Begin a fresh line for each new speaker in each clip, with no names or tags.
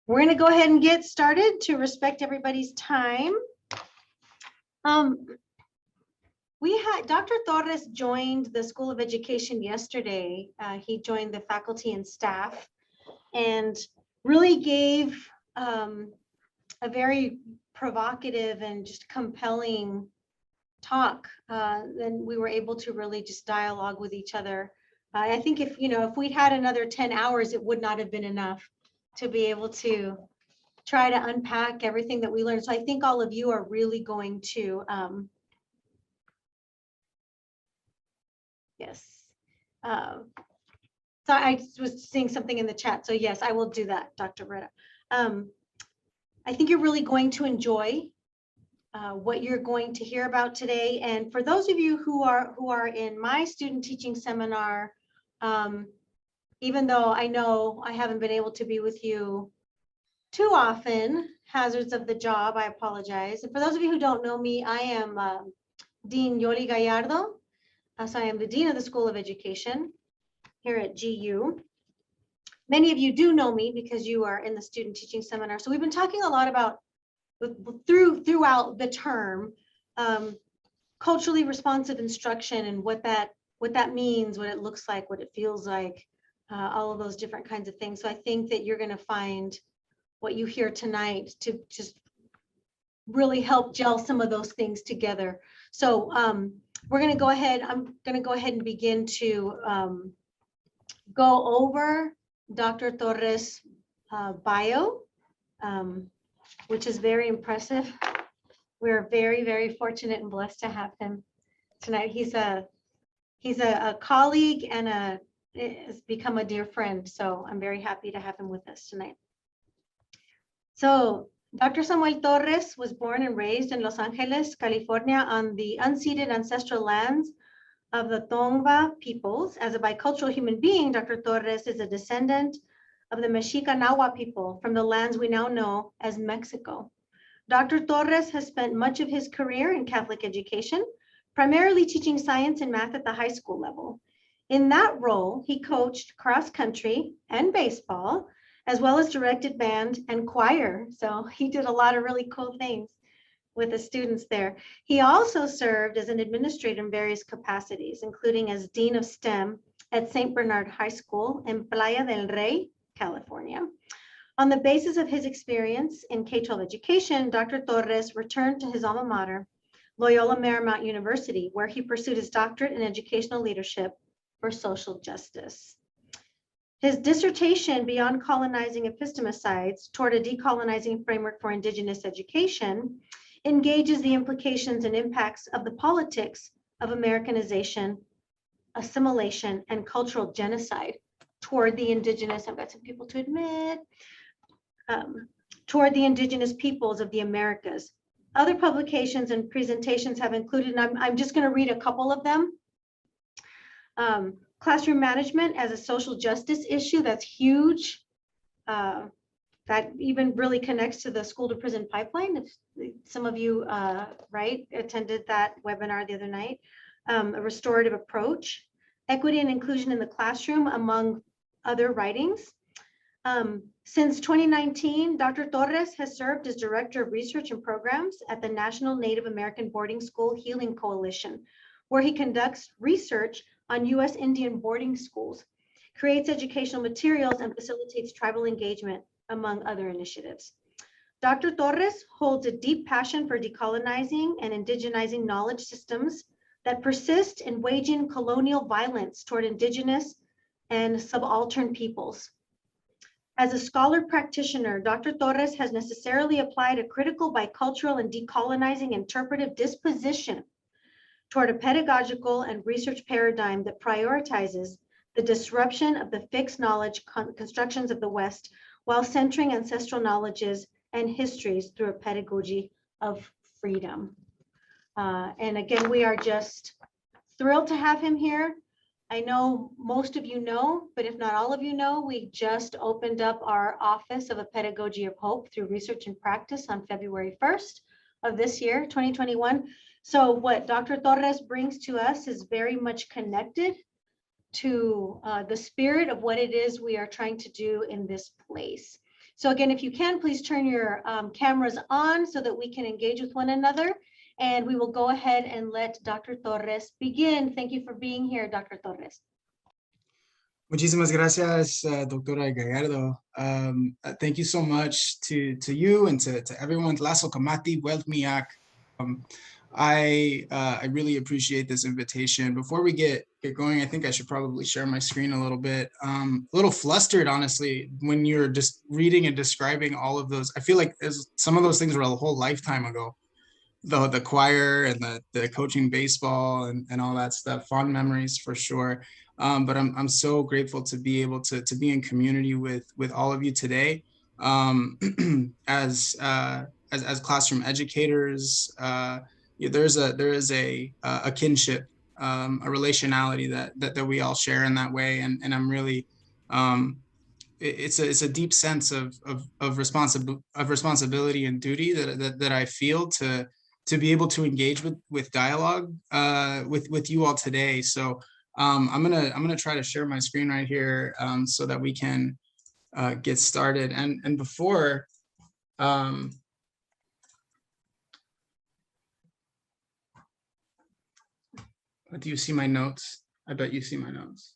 We're going to go ahead and get started to respect everybody's time. Dr. Torres joined the School of Education yesterday. He joined the faculty and staff and really gave a very provocative and just compelling talk. Then we were able to really just dialogue with each other. I think if we'd had another 10 hours, it would not have been enough to be able to try to unpack everything that we learned. So I think all of you are really going to, yes. So I was seeing something in the chat. So yes, I will do that, Dr. Rita. I think you're really going to enjoy what you're going to hear about today. And for those of you who are in my student teaching seminar, even though I know I haven't been able to be with you too often, hazards of the job, I apologize. And for those of you who don't know me, I am Dean Yoli Gallardo. So I am the Dean of the School of Education here at GU. Many of you do know me because you are in the student teaching seminar. So we've been talking a lot about throughout the term, culturally responsive instruction and what that means, what it looks like, what it feels like, all of those different kinds of things. So I think that you're going to find what you hear tonight to just really help gel some of those things together. So we're going to go ahead. I'm going to go ahead and begin to go over Dr. Torres' bio, which is very impressive. We're very, very fortunate and blessed to have him tonight. He's a colleague and has become a dear friend. So I'm very happy to have him with us tonight. So Dr. Samuel Torres was born and raised in Los Angeles, California, on the unceded ancestral lands of the Tongva peoples. As a bicultural human being, Dr. Torres is a descendant of the Mexica Nahua people from the lands we now know as Mexico. Dr. Torres has spent much of his career in Catholic education, primarily teaching science and math at the high school level. In that role, he coached cross country and baseball, as well as directed band and choir. So he did a lot of really cool things with the students there. He also served as an administrator in various capacities, including as Dean of STEM at St. Bernard High School in Playa del Rey, California. On the basis of his experience in K-12 education, Dr. Torres returned to his alma mater, Loyola Marymount University, where he pursued his doctorate in educational leadership for social justice. His dissertation, Beyond Colonizing Epistemicides Toward a Decolonizing Framework for Indigenous Education, engages the implications and impacts of the politics of Americanization, assimilation, and cultural genocide toward the indigenous, I've got some people to admit, toward the indigenous peoples of the Americas. Other publications and presentations have included, and I'm just going to read a couple of them. Classroom management as a social justice issue, that's huge. That even really connects to the school to prison pipeline. If some of you attended that webinar the other night. A restorative approach, equity and inclusion in the classroom, among other writings. Since 2019, Dr. Torres has served as Director of Research and Programs at the National Native American Boarding School Healing Coalition, where he conducts research on U.S. Indian boarding schools, creates educational materials, and facilitates tribal engagement, among other initiatives. Dr. Torres holds a deep passion for decolonizing and indigenizing knowledge systems that persist in waging colonial violence toward indigenous and subaltern peoples. As a scholar practitioner, Dr. Torres has necessarily applied a critical bicultural and decolonizing interpretive disposition toward a pedagogical and research paradigm that prioritizes the disruption of the fixed knowledge constructions of the West while centering ancestral knowledges and histories through a pedagogy of freedom. And again, we are just thrilled to have him here. I know most of you know, but if not all of you know, we just opened up our Office of a Pedagogy of Hope through Research and Practice on February 1st of this year, 2021. So what Dr. Torres brings to us is very much connected to the spirit of what it is we are trying to do in this place. So again, if you can, please turn your cameras on so that we can engage with one another. And we will go ahead and let Dr. Torres begin. Thank you for being here, Dr. Torres.
Muchísimas gracias, Doctora Gallardo. Thank you so much to you and to everyone. Lasso Kamati, Welt Miak. I really appreciate this invitation. Before we get going, I think I should probably share my screen a little bit. A little flustered, honestly, when you're just reading and describing all of those. I feel like some of those things were a whole lifetime ago. The choir and the coaching baseball and all that stuff, fond memories for sure. But I'm so grateful to be able to be in community with all of you today, as classroom educators. There is a kinship, a relationality that we all share in that way, and I'm really it's a deep sense of responsibility and duty that I feel to be able to engage with dialogue with you all today. So I'm gonna try to share my screen right here so that we can get started. And before do you see my notes? I bet you see my notes.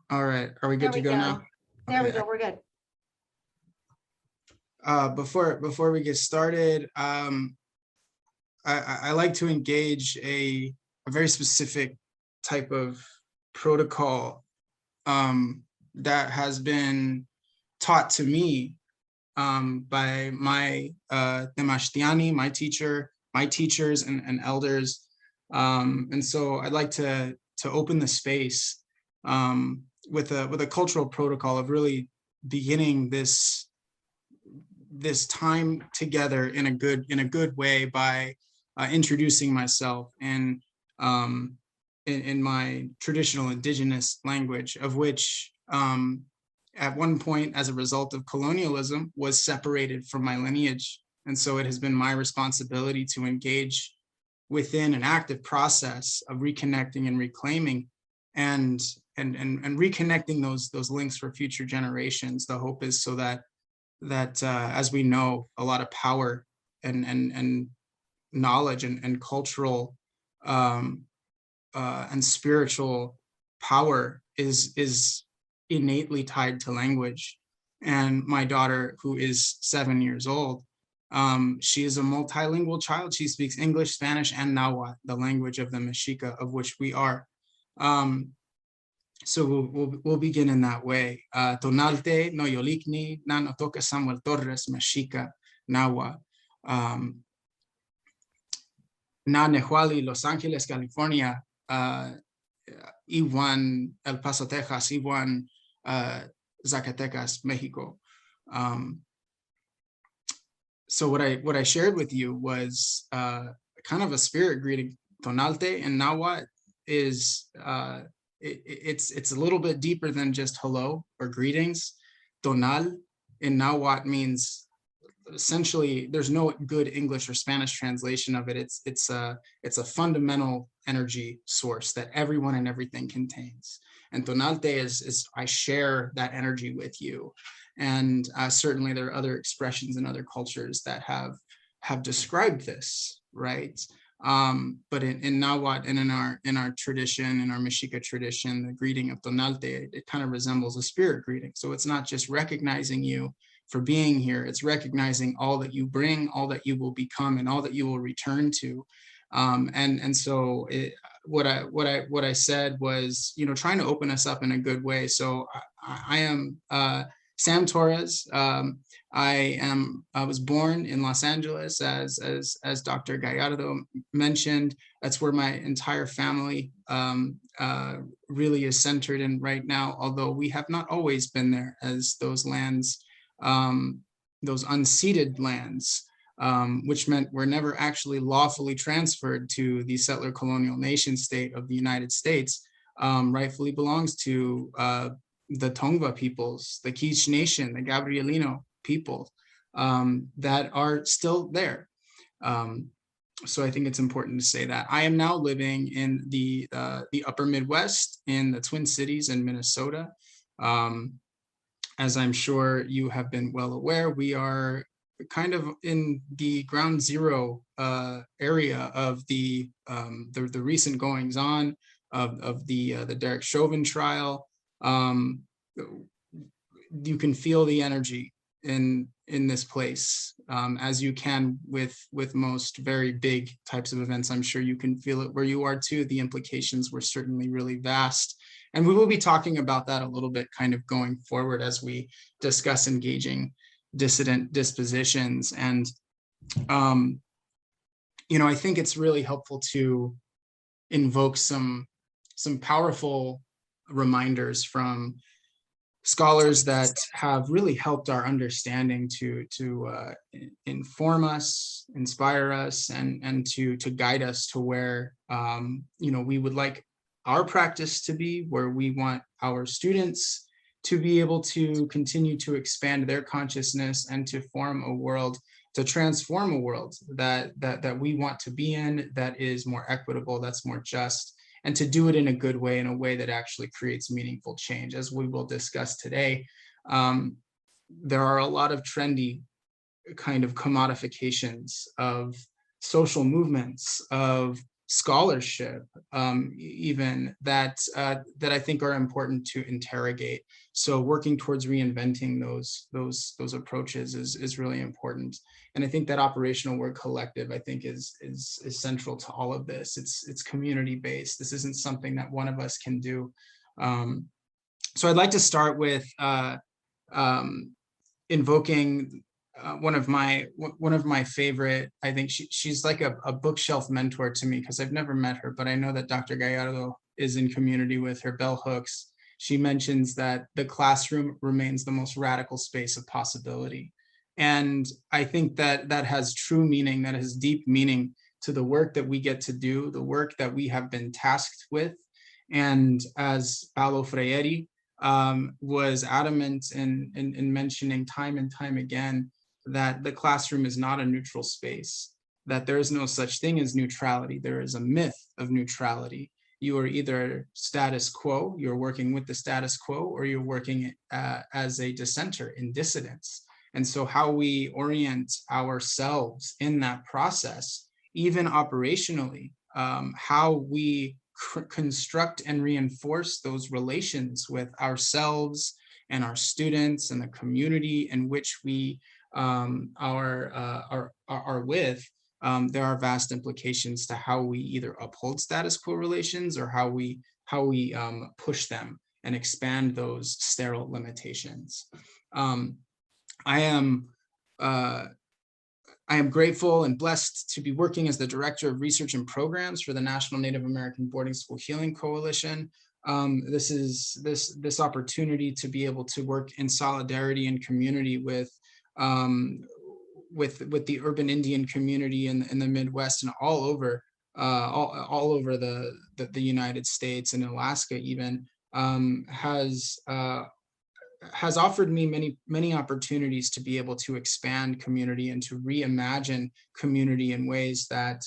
All right, are we good to go now?
There we go, we're good.
Before we get started, I like to engage a very specific type of protocol that has been taught to me by my Demashtiani, my teachers and elders. And so I'd like to open the space with a cultural protocol of really beginning this time together in a good way by introducing myself and in my traditional indigenous language, of which at one point, as a result of colonialism, was separated from my lineage. And so it has been my responsibility to engage within an active process of reconnecting and reclaiming and reconnecting those links for future generations. The hope is so that as we know, a lot of power and knowledge and cultural and spiritual power is innately tied to language. And my daughter, who is 7 years old, she is a multilingual child. She speaks English, Spanish, and Nahuatl, the language of the Mexica, of which we are. So we'll begin in that way. Tonalte, no yolikni, na notoka Samuel Torres, Mexica, Nahuatl. Na Nehuali, Los Angeles, California, Iwan, El Paso, Texas, Iwan, Zacatecas, Mexico. So what I shared with you was kind of a spirit greeting. Tonalte in Nahuatl is it's a little bit deeper than just hello or greetings. Tonal in Nahuatl means essentially, there's no good English or Spanish translation of it. It's a fundamental energy source that everyone and everything contains. And tonalte is I share that energy with you. And certainly there are other expressions in other cultures that have described this, right? But in Nahuatl and in our tradition, in our Mexica tradition, the greeting of tonalte, it kind of resembles a spirit greeting. So it's not just recognizing you for being here, it's recognizing all that you bring, all that you will become, and all that you will return to. And so what I said was, trying to open us up in a good way. So I am Sam Torres. I was born in Los Angeles, as Dr. Gallardo mentioned. That's where my entire family really is centered in right now, although we have not always been there, as those lands, those unceded lands, which meant we're never actually lawfully transferred to the settler colonial nation state of the United States, rightfully belongs to the Tongva peoples, the Quiche Nation, the Gabrielino people that are still there. So I think it's important to say that. I am now living in the upper Midwest, in the Twin Cities in Minnesota. Um, as I'm sure you have been well aware, we are kind of in the ground zero area of the recent goings on of the Derek Chauvin trial. Um, you can feel the energy in this place, as you can with most very big types of events. I'm sure you can feel it where you are too. The implications were certainly really vast, and we will be talking about that a little bit kind of going forward as we discuss engaging dissident dispositions. And I think it's really helpful to invoke some powerful reminders from scholars that have really helped our understanding to inform us, inspire us, and to guide us to where we would like our practice to be, where we want our students to be able to continue to expand their consciousness and to form a world, to transform a world that we want to be in, that is more equitable, that's more just, and to do it in a good way, in a way that actually creates meaningful change. As we will discuss today, there are a lot of trendy kind of commodifications of social movements, of scholarship, even that I think are important to interrogate. So working towards reinventing those approaches is really important. And I think that operational work collective, I think, is central to all of this. It's community based. This isn't something that one of us can do. So I'd like to start with invoking one of my favorite. I think she's like a bookshelf mentor to me, because I've never met her, but I know that Dr. Gallardo is in community with her. Bell Hooks. She mentions that the classroom remains the most radical space of possibility. And I think that has true meaning, that has deep meaning to the work that we get to do, the work that we have been tasked with. And as Paulo Freire was adamant in mentioning time and time again, that the classroom is not a neutral space, that there is no such thing as neutrality. There is a myth of neutrality. You are either status quo, you're working with the status quo, or you're working as a dissenter in dissidence. And so how we orient ourselves in that process, even operationally, how we construct and reinforce those relations with ourselves and our students and the community in which we are with, there are vast implications to how we either uphold status quo relations or how we push them and expand those sterile limitations. I am grateful and blessed to be working as the Director of Research and Programs for the National Native American Boarding School Healing Coalition. This opportunity to be able to work in solidarity and community with the urban Indian community in the Midwest and all over the United States and Alaska even, has offered me many opportunities to be able to expand community and to reimagine community in ways that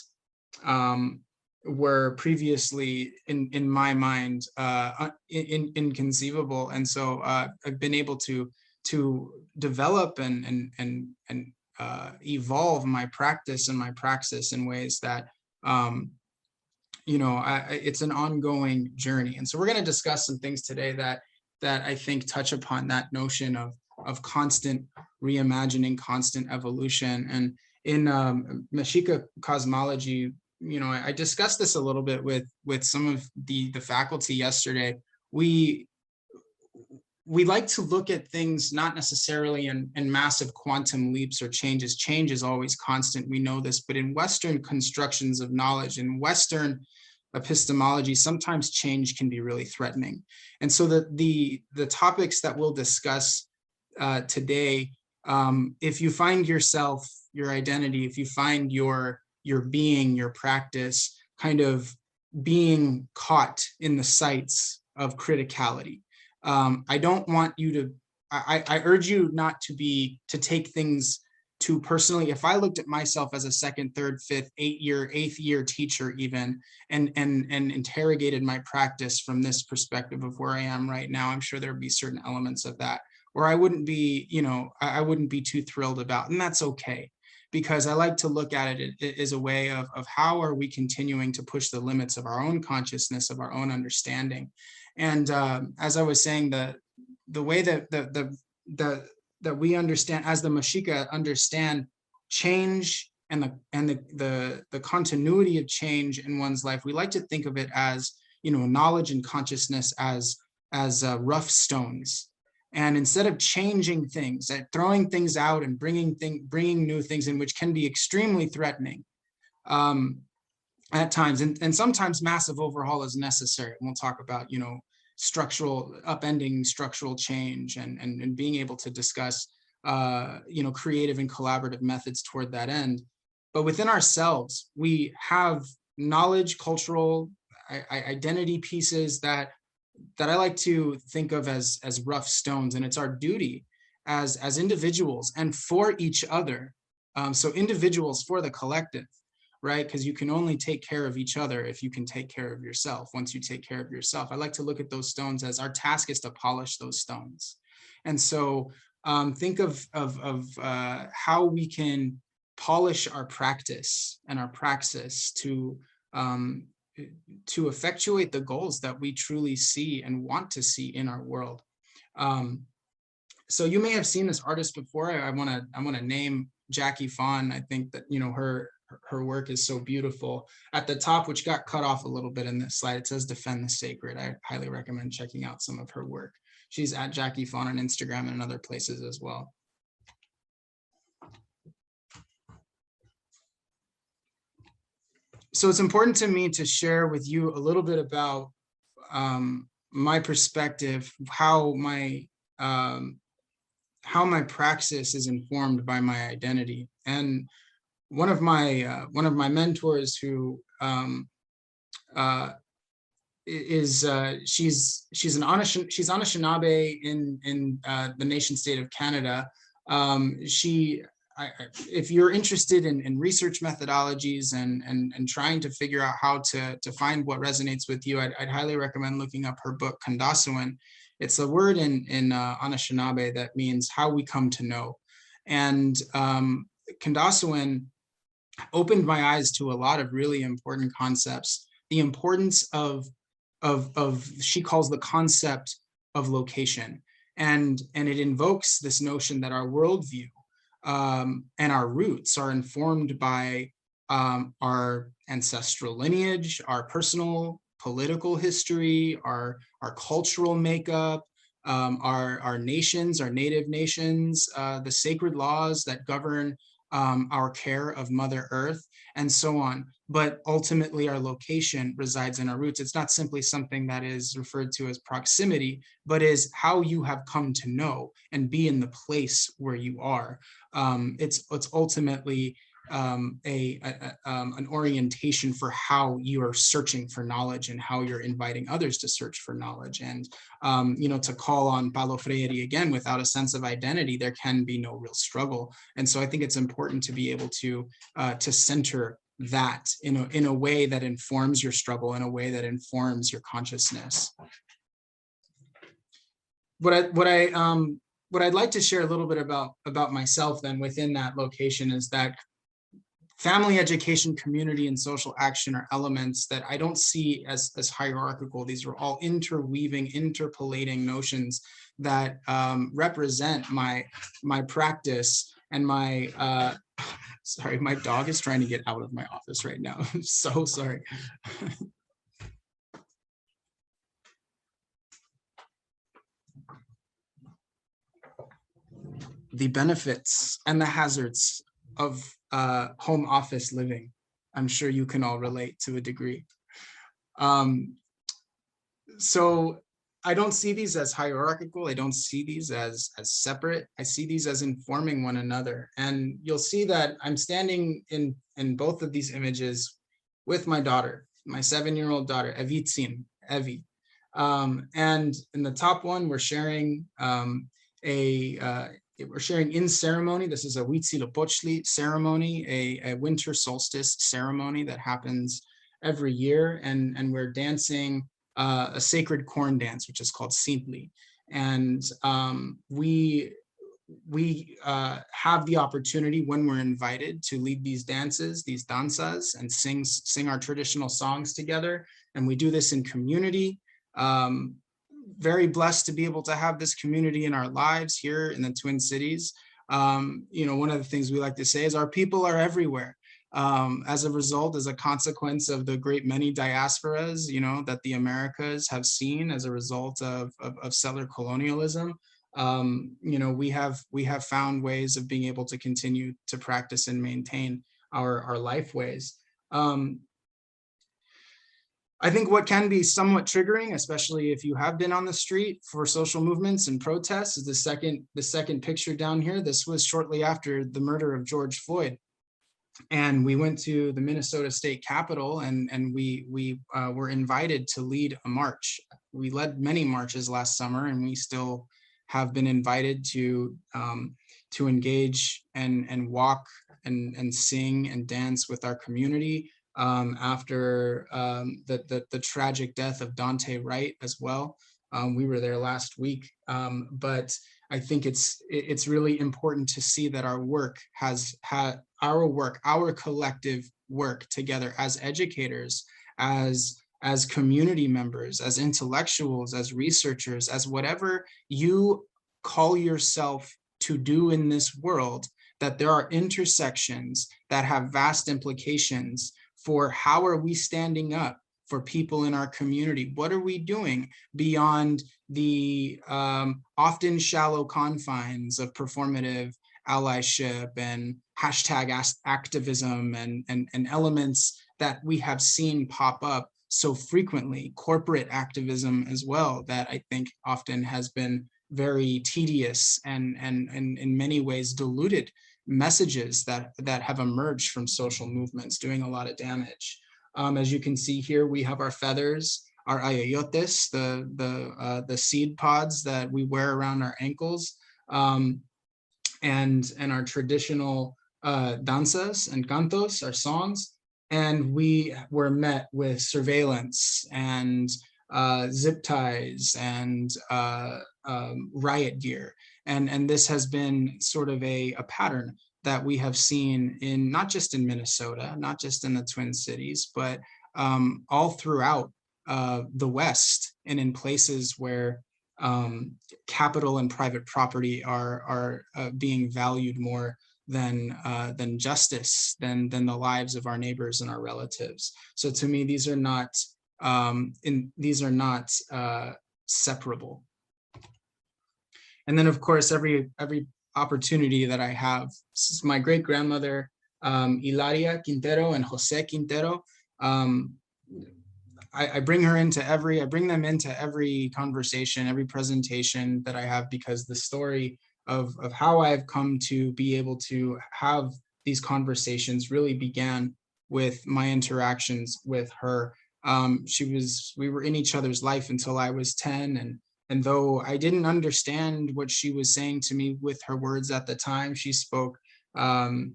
were previously in my mind inconceivable. And so I've been able to develop and evolve my practice and my praxis in ways that it's an ongoing journey. And so we're going to discuss some things today that I think touch upon that notion of constant reimagining, constant evolution. And in Mexica cosmology, I discussed this a little bit with some of the faculty yesterday. We like to look at things not necessarily in massive quantum leaps or changes. Change is always constant. We know this, but in Western constructions of knowledge, in Western epistemology, sometimes change can be really threatening. And so the topics that we'll discuss today, if you find yourself, your identity, if you find your being, your practice kind of being caught in the sights of criticality, I don't want you to, I urge you not to take things personally, if I looked at myself as a second, third, fifth, eighth year teacher even, and interrogated my practice from this perspective of where I am right now, I'm sure there'd be certain elements of that where I wouldn't be, I wouldn't be too thrilled about, and that's okay. Because I like to look at it as a way of how are we continuing to push the limits of our own consciousness, of our own understanding. And as I was saying, the way that we understand, as the Mexica understand change and the continuity of change in one's life, we like to think of it as, knowledge and consciousness as rough stones. And instead of changing things, throwing things out and bringing new things in, which can be extremely threatening at times, and sometimes massive overhaul is necessary. And we'll talk about, upending structural change and being able to discuss, creative and collaborative methods toward that end. But within ourselves, we have knowledge, cultural identity pieces that I like to think of as rough stones, and it's our duty as individuals and for each other. So individuals for the collective, right? Because you can only take care of each other if you can take care of yourself. Once you take care of yourself, I like to look at those stones as our task is to polish those stones. And so think of how we can polish our practice and our praxis to effectuate the goals that we truly see and want to see in our world. So you may have seen this artist before. I want to name Jackie Fawn. I think that her work is so beautiful. At the top, which got cut off a little bit in this slide, it says "Defend the Sacred." I highly recommend checking out some of her work. She's at Jackie Fawn on Instagram and other places as well. So it's important to me to share with you a little bit about my perspective, how my praxis is informed by my identity. And one of my mentors, who she's an Anishinaabe in the nation state of Canada. If you're interested in research methodologies and trying to figure out how to find what resonates with you, I'd highly recommend looking up her book, Kandasuan. It's a word in Anishinaabe that means how we come to know. And Kandasuan opened my eyes to a lot of really important concepts. The importance of she calls the concept of location. And it invokes this notion that our worldview and our roots are informed by our ancestral lineage, our personal political history, our cultural makeup, our nations, our native nations, the sacred laws that govern our care of Mother Earth, and so on. But ultimately, our location resides in our roots. It's not simply something that is referred to as proximity, but is how you have come to know and be in the place where you are. It's ultimately an orientation for how you are searching for knowledge and how you're inviting others to search for knowledge. And to call on Paulo Freire again, without a sense of identity, there can be no real struggle. And so I think it's important to be able to center that in a way that informs your struggle, in a way that informs your consciousness. What I'd like to share a little bit about myself then within that location is that family education, community, and social action are elements that I don't see as hierarchical. These are all interweaving, interpolating notions that represent my practice and my, sorry, my dog is trying to get out of my office right now. I'm so sorry. The benefits and the hazards of home office living. I'm sure you can all relate to a degree. So I don't see these as hierarchical. I don't see these as separate. I see these as informing one another. And you'll see that I'm standing in both of these images with my daughter, my 7-year-old daughter, Evitsin, Evie. And in the top one, we're sharing we're sharing in ceremony. This is a Huitzilopochtli ceremony, a winter solstice ceremony that happens every year, and we're dancing a sacred corn dance, which is called Simpli. And we have the opportunity, when we're invited, to lead these dances, these danzas, and sing our traditional songs together. And we do this in community. Very blessed to be able to have this community in our lives here in the Twin Cities. One of the things we like to say is our people are everywhere. As a result, as a consequence of the great many diasporas, that the Americas have seen as a result of settler colonialism, we have found ways of being able to continue to practice and maintain our life ways. I think what can be somewhat triggering, especially if you have been on the street for social movements and protests, is the second picture down here. This was shortly after the murder of George Floyd. And we went to the Minnesota State Capitol, and we were invited to lead a march. We led many marches last summer, and we still have been invited to engage and walk and sing and dance with our community after the tragic death of Dante Wright as well. We were there last week, but I think it's really important to see that our work our collective work together as educators, as community members, as intellectuals, as researchers, as whatever you call yourself to do in this world, that there are intersections that have vast implications for how are we standing up for people in our community? What are we doing beyond the often shallow confines of performative allyship and hashtag activism and elements that we have seen pop up so frequently, corporate activism as well, that I think often has been very tedious and in many ways diluted messages that have emerged from social movements, doing a lot of damage. As you can see here, we have our feathers, our ayoyotes, the seed pods that we wear around our ankles, and our traditional danzas and cantos, our songs. And we were met with surveillance and zip ties and riot gear. And this has been sort of a pattern that we have seen in not just in Minnesota, not just in the Twin Cities, but all throughout the West, and in places where capital and private property are being valued more than justice, than the lives of our neighbors and our relatives. So to me, these are not separable. And then, of course, every opportunity that I have, this is my great grandmother, Hilaria Quintero and Jose Quintero. I bring them into every conversation, every presentation that I have, because the story of how I've come to be able to have these conversations really began with my interactions with her. We were in each other's life until I was 10, and though I didn't understand what she was saying to me with her words at the time, she spoke a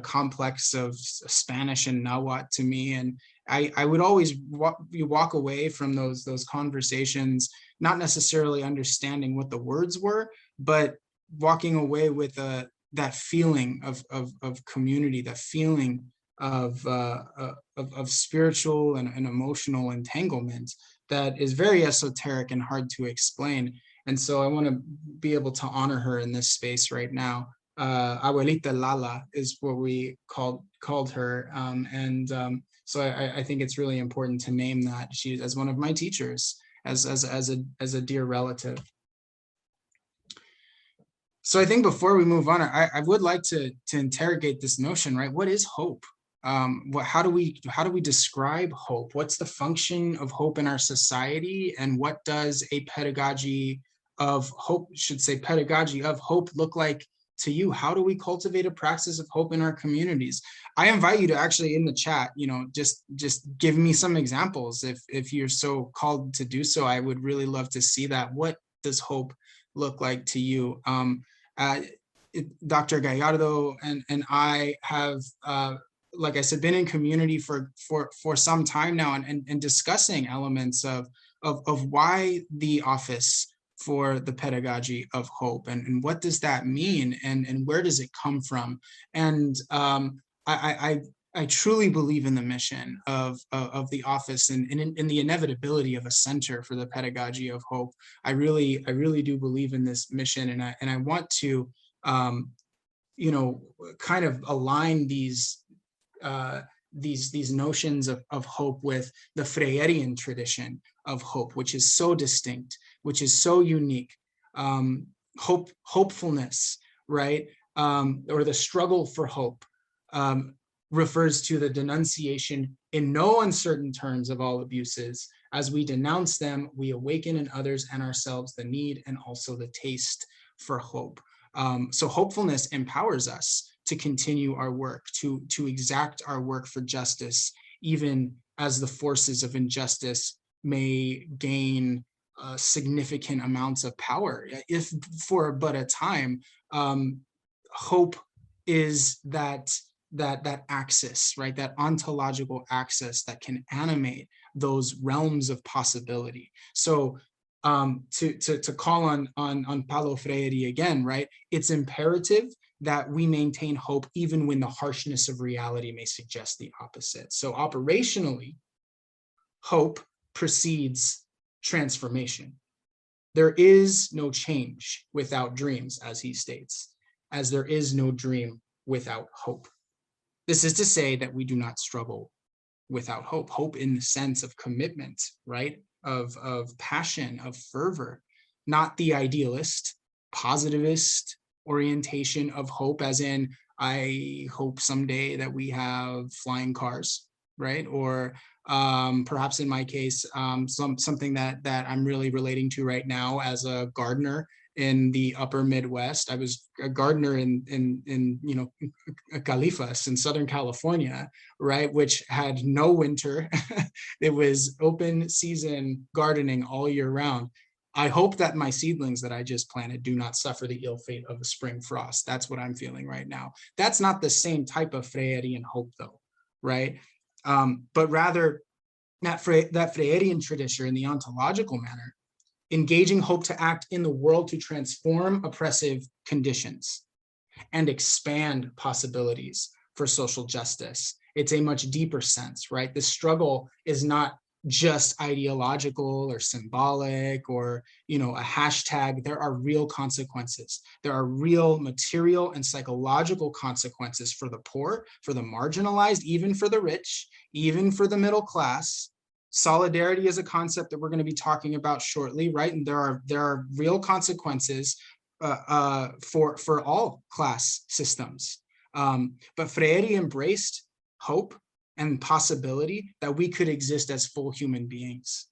complex of Spanish and Nahuatl to me, and I would always walk away from those conversations not necessarily understanding what the words were, but walking away with that feeling of community, that feeling of spiritual and emotional entanglement that is very esoteric and hard to explain. And so I want to be able to honor her in this space right now. Abuelita Lala is what we called her, so I think it's really important to name that she, as one of my teachers, as a dear relative. So I think before we move on, I would like to interrogate this notion, right? What is hope? How do we describe hope? What's the function of hope in our society, and what does a pedagogy of hope look like to you? How do we cultivate a practice of hope in our communities? I invite you to actually, in the chat, just give me some examples if you're so called to do so. I would really love to see that. What does hope look like to you? Dr. Gallardo and I have, like I said, been in community for some time now, and discussing elements of why the office for the pedagogy of hope, and what does that mean, and where does it come from. And I truly believe in the mission of the office, and in the inevitability of a center for the pedagogy of hope. I really do believe in this mission, and I want to kind of align these notions of hope with the Freyerian tradition of hope, which is so distinct, which is so unique. Hopefulness, right? Or the struggle for hope, refers to the denunciation in no uncertain terms of all abuses. As we denounce them, we awaken in others and ourselves the need and also the taste for hope. So hopefulness empowers us to continue our work, to exact our work for justice, even as the forces of injustice may gain significant amounts of power, if for but a time. Hope is that axis, right? That ontological axis that can animate those realms of possibility. So to call on Paulo Freire again, right? It's imperative that we maintain hope even when the harshness of reality may suggest the opposite. So operationally, hope precedes transformation. There is no change without dreams, as he states, as there is no dream without hope. This is to say that we do not struggle without hope. Hope in the sense of commitment, right? Of passion, of fervor, not the idealist, positivist orientation of hope, as in, I hope someday that we have flying cars, right? Or perhaps in my case, something that I'm really relating to right now as a gardener in the upper Midwest. I was a gardener in Califas in Southern California, right, which had no winter. It was open season gardening all year round. I hope that my seedlings that I just planted do not suffer the ill fate of a spring frost. That's what I'm feeling right now. That's not the same type of Freyerian hope, though, right? But rather that Freyerian tradition in the ontological manner, engaging hope to act in the world to transform oppressive conditions and expand possibilities for social justice. It's a much deeper sense, right? The struggle is not just ideological or symbolic or, a hashtag. There are real consequences. There are real material and psychological consequences for the poor, for the marginalized, even for the rich, even for the middle class. Solidarity is a concept that we're going to be talking about shortly, right? And there are real consequences for all class systems. But Freire embraced hope and possibility that we could exist as full human beings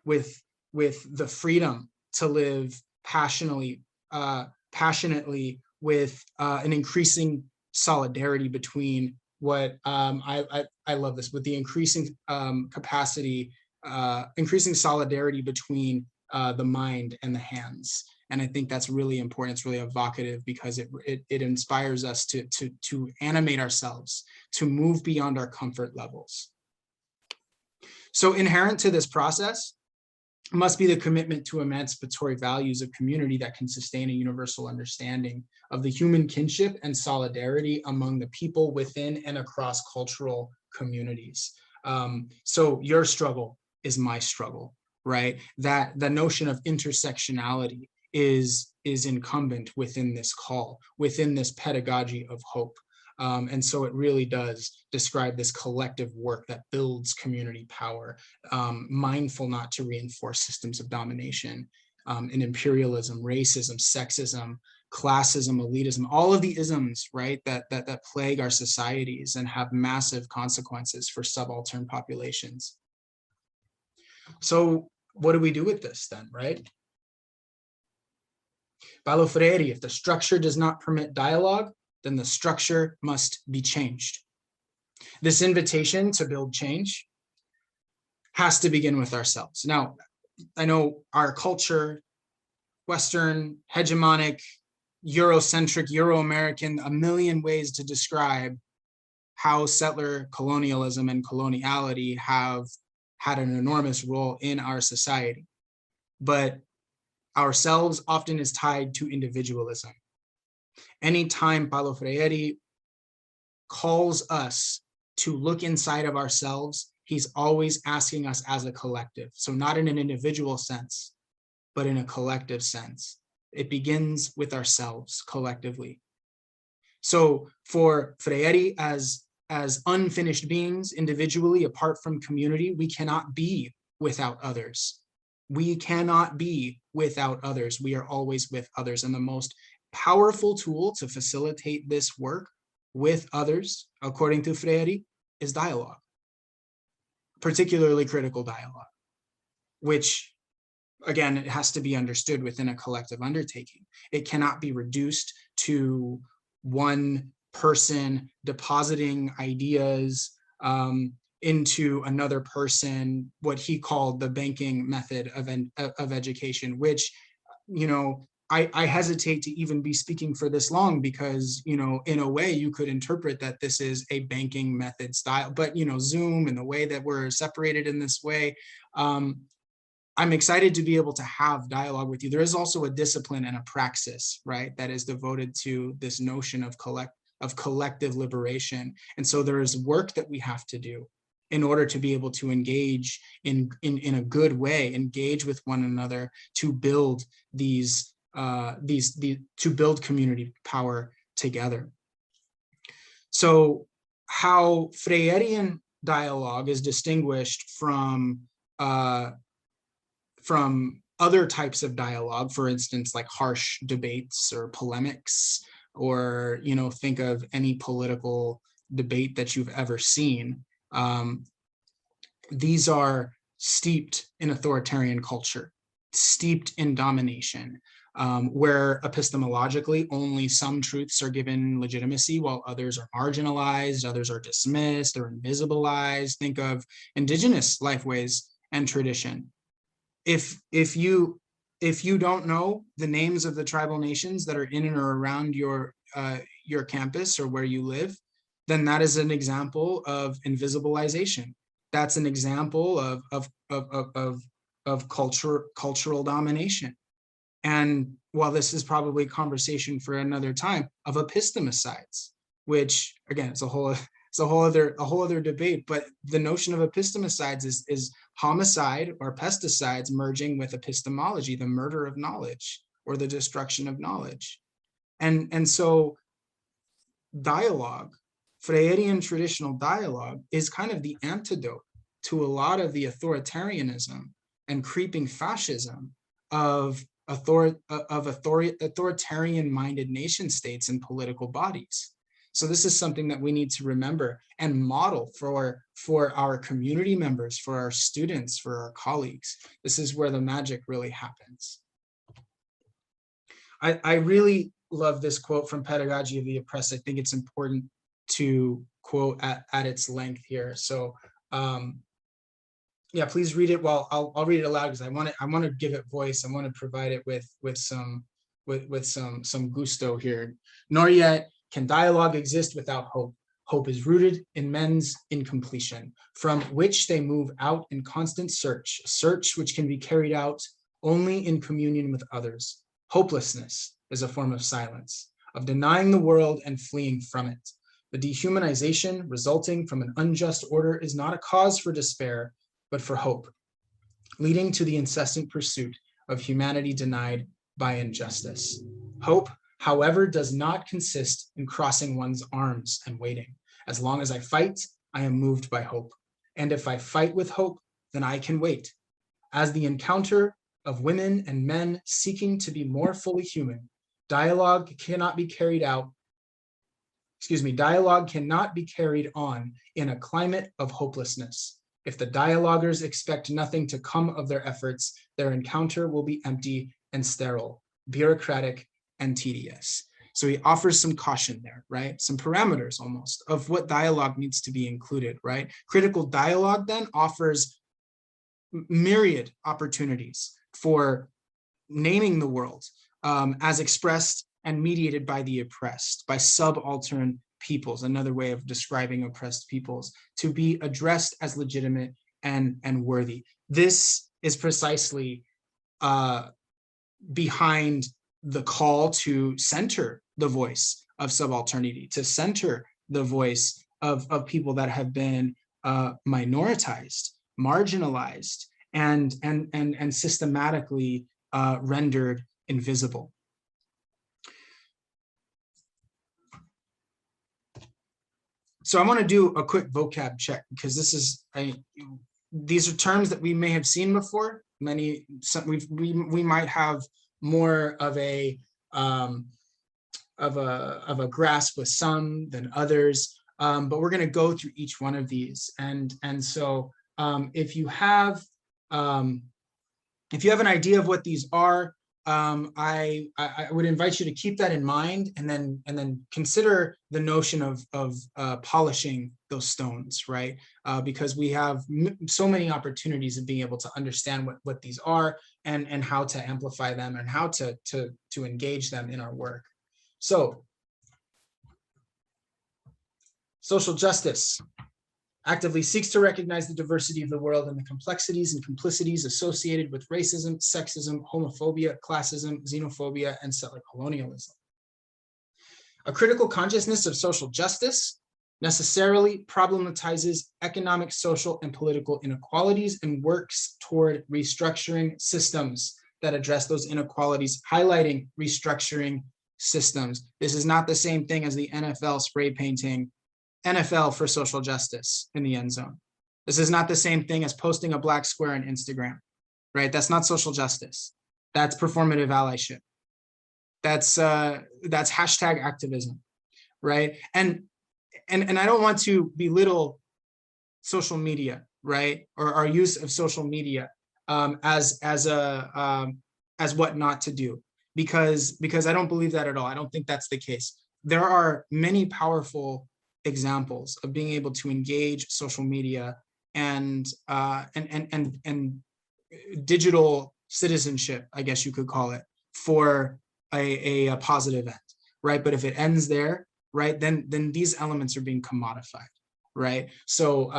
with the freedom to live passionately with an increasing solidarity between what I love this, with the increasing capacity, increasing solidarity between the mind and the hands. And I think that's really important. It's really evocative because it inspires us to animate ourselves, to move beyond our comfort levels. So inherent to this process must be the commitment to emancipatory values of community that can sustain a universal understanding of the human kinship and solidarity among the people within and across cultural communities. So your struggle is my struggle, right? That the notion of intersectionality is incumbent within this call, within this pedagogy of hope. And so it really does describe this collective work that builds community power, mindful not to reinforce systems of domination and imperialism, racism, sexism, classism, elitism, all of the isms, right, that plague our societies and have massive consequences for subaltern populations. So what do we do with this then, right? Paulo Freire, if the structure does not permit dialogue, then the structure must be changed. This invitation to build change has to begin with ourselves. Now, I know our culture, Western, hegemonic, Eurocentric, Euro-American, a million ways to describe how settler colonialism and coloniality have had an enormous role in our society. But ourselves often is tied to individualism. Anytime Paulo Freire calls us to look inside of ourselves, he's always asking us as a collective. So not in an individual sense, but in a collective sense. It begins with ourselves collectively. So for Freire, as unfinished beings individually, apart from community, we cannot be without others. We cannot be without others. We are always with others. And the most powerful tool to facilitate this work with others, according to Freire, is dialogue, particularly critical dialogue, which, again, it has to be understood within a collective undertaking. It cannot be reduced to one person depositing ideas into another person, what he called the banking method of education, which, you know, I hesitate to even be speaking for this long because, you know, in a way you could interpret that this is a banking method style, but, you know, Zoom and the way that we're separated in this way, I'm excited to be able to have dialogue with you. There is also a discipline and a praxis, right, that is devoted to this notion of collective liberation. And so there is work that we have to do in order to be able to engage in a good way, engage with one another to build to build community power together. So how Freirean dialogue is distinguished from other types of dialogue, for instance, like harsh debates or polemics, or, you know, think of any political debate that you've ever seen. These are steeped in authoritarian culture, steeped in domination, where epistemologically only some truths are given legitimacy while others are marginalized, others are dismissed or invisibilized. Think of indigenous lifeways and tradition. If you don't know the names of the tribal nations that are in and or around your campus or where you live, then that is an example of invisibilization. That's an example of cultural domination. And while this is probably a conversation for another time, of epistemicides, which again, it's a whole other debate, but the notion of epistemicides is homicide or pesticides merging with epistemology, the murder of knowledge or the destruction of knowledge. And so dialogue, Freirean traditional dialogue, is kind of the antidote to a lot of the authoritarianism and creeping fascism of authoritarian-minded nation states and political bodies. So this is something that we need to remember and model for our community members, for our students, for our colleagues. This is where the magic really happens. I really love this quote from Pedagogy of the Oppressed. I think it's important to quote at its length here. So yeah, please read it. Well, I'll read it aloud because I want to give it voice. I want to provide it with some gusto here. Nor yet can dialogue exist without hope. Hope is rooted in men's incompletion, from which they move out in constant search, search which can be carried out only in communion with others. Hopelessness is a form of silence, of denying the world and fleeing from it. The dehumanization resulting from an unjust order is not a cause for despair, but for hope, leading to the incessant pursuit of humanity denied by injustice. Hope, however, does not consist in crossing one's arms and waiting. As long as I fight, I am moved by hope. And if I fight with hope, then I can wait. As the encounter of women and men seeking to be more fully human, dialogue cannot be carried on in a climate of hopelessness. If the dialoguers expect nothing to come of their efforts, their encounter will be empty and sterile, bureaucratic and tedious. So he offers some caution there, right? Some parameters almost of what dialogue needs to be included, right? Critical dialogue then offers myriad opportunities for naming the world as expressed and mediated by the oppressed, by subaltern peoples, another way of describing oppressed peoples, to be addressed as legitimate and worthy. This is precisely behind the call to center the voice of subalternity, to center the voice of people that have been minoritized, marginalized, and systematically rendered invisible. So I want to do a quick vocab check, because this is these are terms that we may have seen before. We might have more of a grasp with some than others, but we're going to go through each one of these. And so if you have an idea of what these are, I would invite you to keep that in mind, and then consider the notion of polishing those stones, right? Because we have so many opportunities of being able to understand what these are, and how to amplify them, and how to engage them in our work. So, social justice actively seeks to recognize the diversity of the world and the complexities and complicities associated with racism, sexism, homophobia, classism, xenophobia, and settler colonialism. A critical consciousness of social justice necessarily problematizes economic, social, and political inequalities and works toward restructuring systems that address those inequalities, highlighting restructuring systems. This is not the same thing as the NFL spray painting NFL for social justice in the end zone. This is not the same thing as posting a black square on Instagram, right? That's not social justice. That's performative allyship. That's hashtag activism, right? And I don't want to belittle social media, right, or our use of social media as what not to do, because I don't believe that at all. I don't think that's the case. There are many powerful examples of being able to engage social media and digital citizenship, I guess you could call it, for a positive end, right? But if it ends there, right, then these elements are being commodified, right? So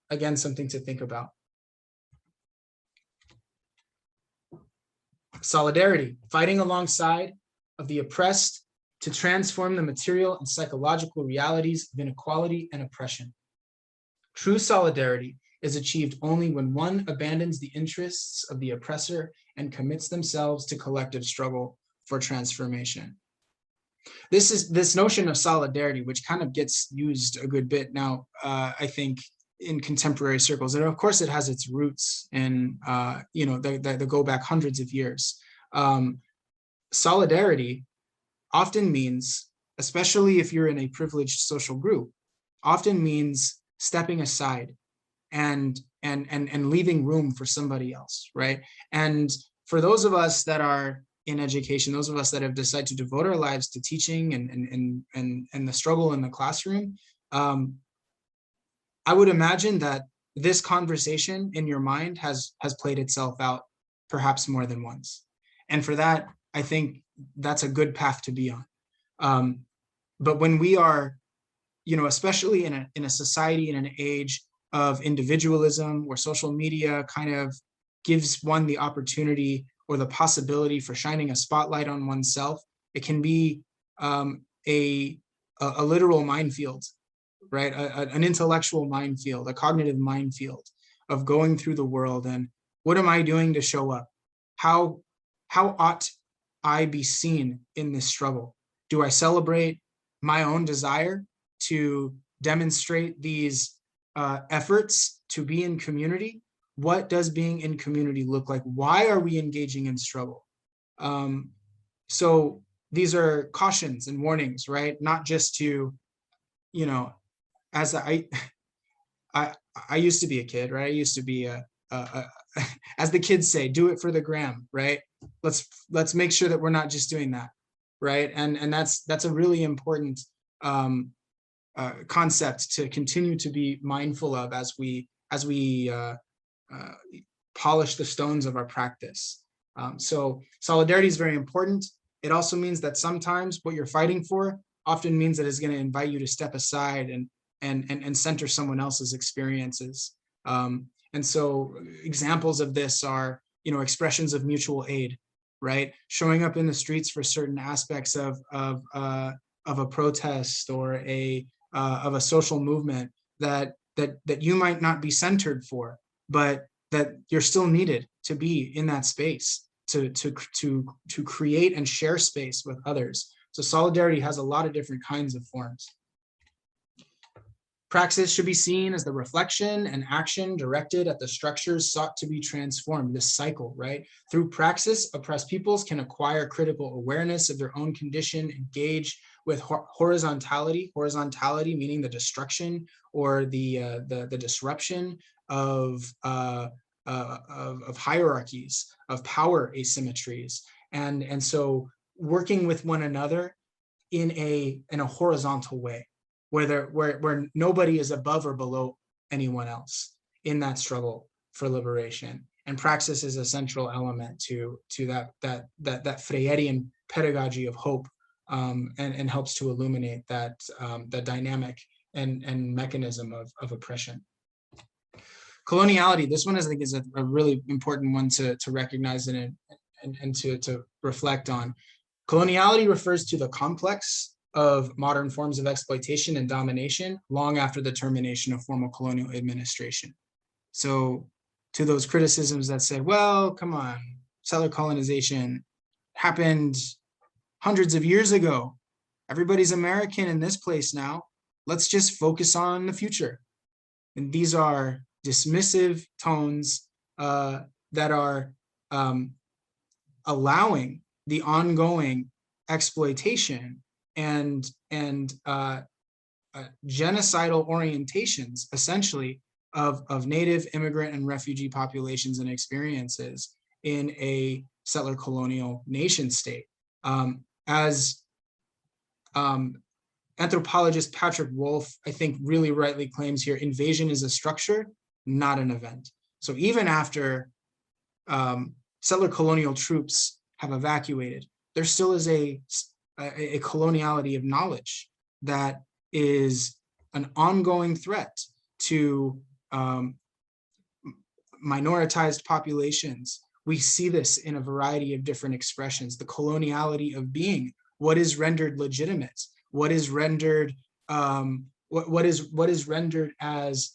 again, something to think about. Solidarity, fighting alongside of the oppressed to transform the material and psychological realities of inequality and oppression. True solidarity is achieved only when one abandons the interests of the oppressor and commits themselves to collective struggle for transformation. This notion of solidarity, which kind of gets used a good bit now, I think, in contemporary circles, and of course it has its roots in that go back hundreds of years. Solidarity often means, especially if you're in a privileged social group, often means stepping aside and leaving room for somebody else, right? And for those of us that are in education, those of us that have decided to devote our lives to teaching and the struggle in the classroom, I would imagine that this conversation in your mind has played itself out perhaps more than once. And for that, I think that's a good path to be on. But when we are, especially in a society, in an age of individualism, where social media kind of gives one the opportunity or the possibility for shining a spotlight on oneself, it can be a literal minefield, right? An intellectual minefield, a cognitive minefield of going through the world and what am I doing to show up? How ought I be seen in this struggle? Do I celebrate my own desire to demonstrate these efforts to be in community? What does being in community look like? Why are we engaging in struggle? So these are cautions and warnings, right? Not just to, as I used to be a kid, right? I used to be as the kids say, do it for the gram, right? Let's make sure that we're not just doing that, right? And that's a really important concept to continue to be mindful of as we polish the stones of our practice. So solidarity is very important. It also means that sometimes what you're fighting for often means that it's going to invite you to step aside and center someone else's experiences. And so examples of this are, expressions of mutual aid, right? Showing up in the streets for certain aspects of a protest or of a social movement that you might not be centered for, but that you're still needed to be in that space to create and share space with others. So solidarity has a lot of different kinds of forms. Praxis should be seen as the reflection and action directed at the structures sought to be transformed, this cycle, right? Through praxis, oppressed peoples can acquire critical awareness of their own condition, engage with horizontality meaning the destruction or the disruption of hierarchies, of power asymmetries. And so working with one another in a horizontal way, where nobody is above or below anyone else in that struggle for liberation. And praxis is a central element to that Freyerian pedagogy of hope, and helps to illuminate that dynamic and mechanism of oppression. Coloniality, this one I think is a really important one to recognize and to reflect on. Coloniality refers to the complex of modern forms of exploitation and domination long after the termination of formal colonial administration. So to those criticisms that said, well, come on, settler colonization happened hundreds of years ago. Everybody's American in this place now. Let's just focus on the future. And these are dismissive tones that are allowing the ongoing exploitation and genocidal orientations, essentially, of Native, immigrant, and refugee populations and experiences in a settler colonial nation state. As anthropologist Patrick Wolf, I think, really rightly claims here, invasion is a structure, not an event. So even after settler colonial troops have evacuated, there still is a coloniality of knowledge that is an ongoing threat to minoritized populations. We see this in a variety of different expressions. The coloniality of being, what is rendered legitimate, what is rendered what is rendered as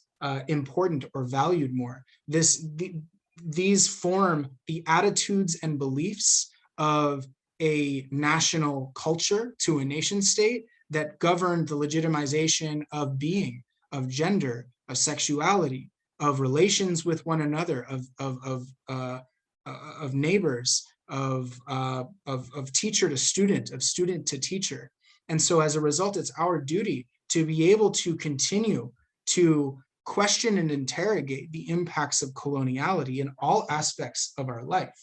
important or valued more. These form the attitudes and beliefs of a national culture to a nation state that govern the legitimization of being, of gender, of sexuality, of relations with one another, of neighbors, of teacher to student, of student to teacher. And so as a result, it's our duty to be able to continue to question and interrogate the impacts of coloniality in all aspects of our life.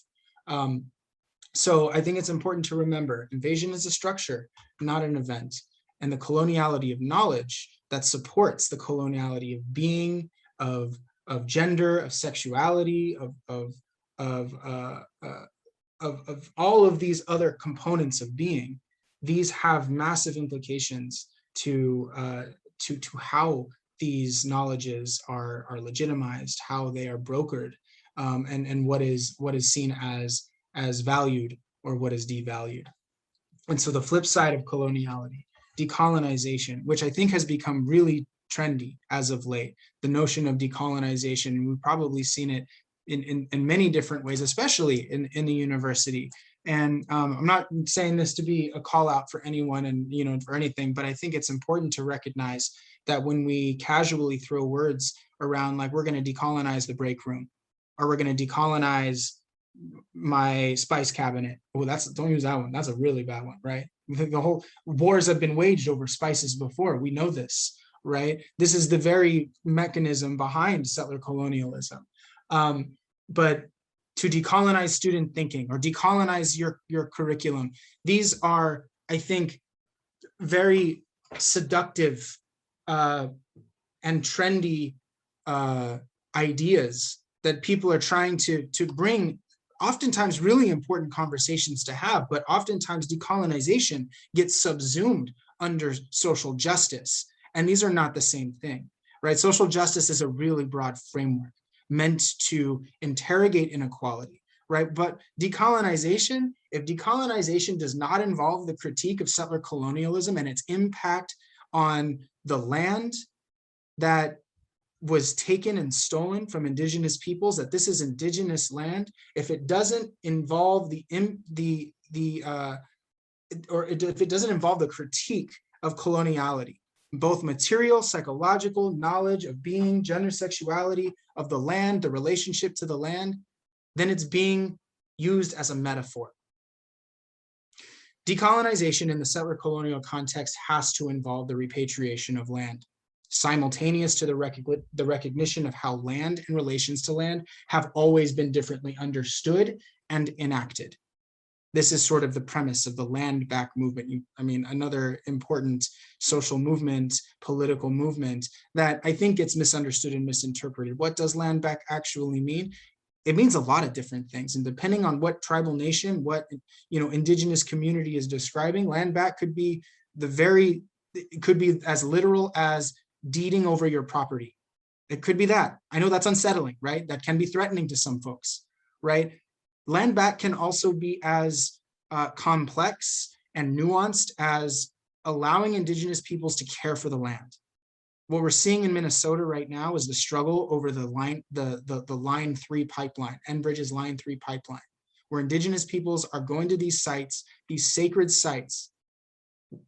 So I think it's important to remember, invasion is a structure, not an event. And the coloniality of knowledge that supports the coloniality of being, of gender, of sexuality, of all of these other components of being, these have massive implications to how these knowledges are legitimized, how they are brokered, and what is seen as valued or what is devalued. And so the flip side of coloniality, decolonization, which I think has become really trendy as of late, the notion of decolonization, we've probably seen it in many different ways, especially in the university. And I'm not saying this to be a call out for anyone and for anything, but I think it's important to recognize that when we casually throw words around, like we're going to decolonize the break room, or we're going to decolonize my spice cabinet. Oh, don't use that one. That's a really bad one, right? The whole wars have been waged over spices before. We know this, right? This is the very mechanism behind settler colonialism. But to decolonize student thinking or decolonize your curriculum, these are, I think, very seductive and trendy ideas that people are trying to bring oftentimes really important conversations to have, but oftentimes decolonization gets subsumed under social justice. And these are not the same thing, right? Social justice is a really broad framework meant to interrogate inequality, right? But decolonization, if decolonization does not involve the critique of settler colonialism and its impact on the land that was taken and stolen from indigenous peoples, that this is indigenous land, if it doesn't involve if it doesn't involve the critique of coloniality, both material, psychological, knowledge of being, gender, sexuality, of the land, the relationship to the land, then it's being used as a metaphor. Decolonization in the settler colonial context has to involve the repatriation of land, simultaneous to the recognition of how land and relations to land have always been differently understood and enacted. This is sort of the premise of the land back movement. Another important social movement, political movement that I think gets misunderstood and misinterpreted. What does land back actually mean? It means a lot of different things. And depending on what tribal nation, what indigenous community is describing, land back could be it could be as literal as deeding over your property. It could be that. I know that's unsettling, right? That can be threatening to some folks, right? Land back can also be as complex and nuanced as allowing indigenous peoples to care for the land. What we're seeing in Minnesota right now is the struggle over the Line 3 pipeline, Enbridge's Line 3 pipeline, where indigenous peoples are going to these sites, these sacred sites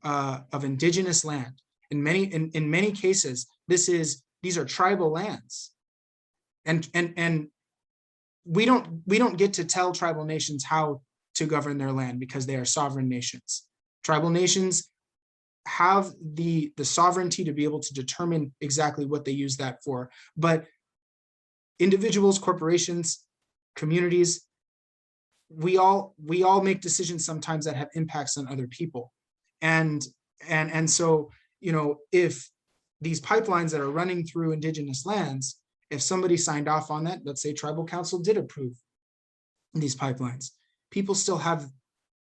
of indigenous land. In many cases, these are tribal lands, and we don't get to tell tribal nations how to govern their land because they are sovereign nations. Tribal nations have the sovereignty to be able to determine exactly what they use that for. But individuals, corporations, communities, we all make decisions sometimes that have impacts on other people. And so, if these pipelines that are running through indigenous lands, if somebody signed off on that, let's say tribal council did approve these pipelines, people still have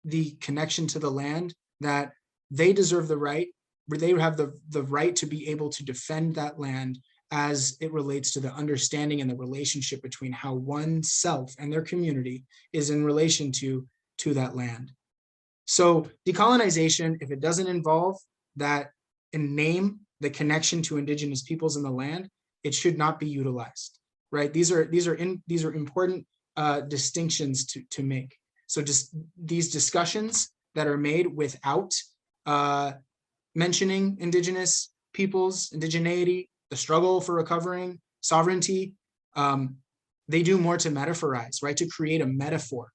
the connection to the land that they deserve the right, where they have the right to be able to defend that land as it relates to the understanding and the relationship between how oneself and their community is in relation to that land. So decolonization, if it doesn't involve that in name, the connection to indigenous peoples in the land, it should not be utilized, right? These are important distinctions to make. So just these discussions that are made without mentioning indigenous peoples, indigeneity, the struggle for recovering sovereignty, they do more to metaphorize, right? To create a metaphor